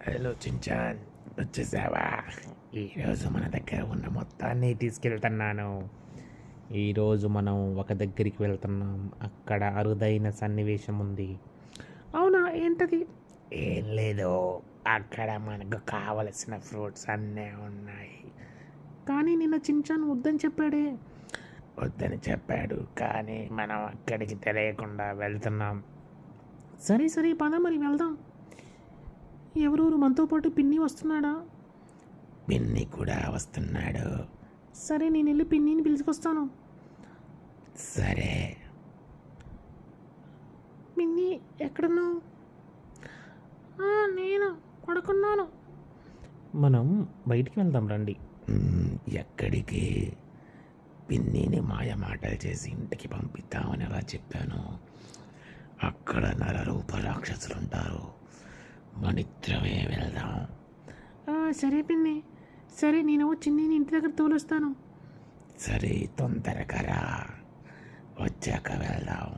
Hello Shinchan, వచ్చేసావా? ఈరోజు మన దగ్గర ఉన్న మొత్తాన్ని తీసుకెళ్తున్నాను. ఈరోజు మనం ఒక దగ్గరికి వెళ్తున్నాం. అక్కడ అరుదైన సన్నివేశం ఉంది. అవునా, ఏంటది? ఏం లేదు, అక్కడ మనకు కావలసిన ఫ్రూట్స్ అన్నీ ఉన్నాయి. కానీ నిన్న చించాన్ వద్దని చెప్పాడే. వద్దని చెప్పాడు, కానీ మనం అక్కడికి తెలియకుండా వెళ్తున్నాం. సరే సరే, పద మరి వెళ్దాం. ఎవరెవరు మనతో పాటు పిన్ని వస్తున్నాడా? పిన్ని కూడా వస్తున్నాడు. సరే, నేను వెళ్ళి పిన్నిని పిలుచుకొస్తాను. సరే. పిన్ని ఎక్కడున్నావు? నేను పడుకున్నాను. మనం బయటికి వెళ్దాం రండి. ఎక్కడికి? పిన్నిని మాయ మాటలు చేసి ఇంటికి పంపిద్దామని అలా చెప్పాను. అక్కడ నరరూప రాక్షసులు ఉంటారు. మనిద్దరమే వెళ్దాం. సరే పిన్ని, సరే నేను చిన్ని ఇంటి దగ్గర తోలుస్తాను. సరే, తొందరగా రా, వచ్చాక వెళ్దాం.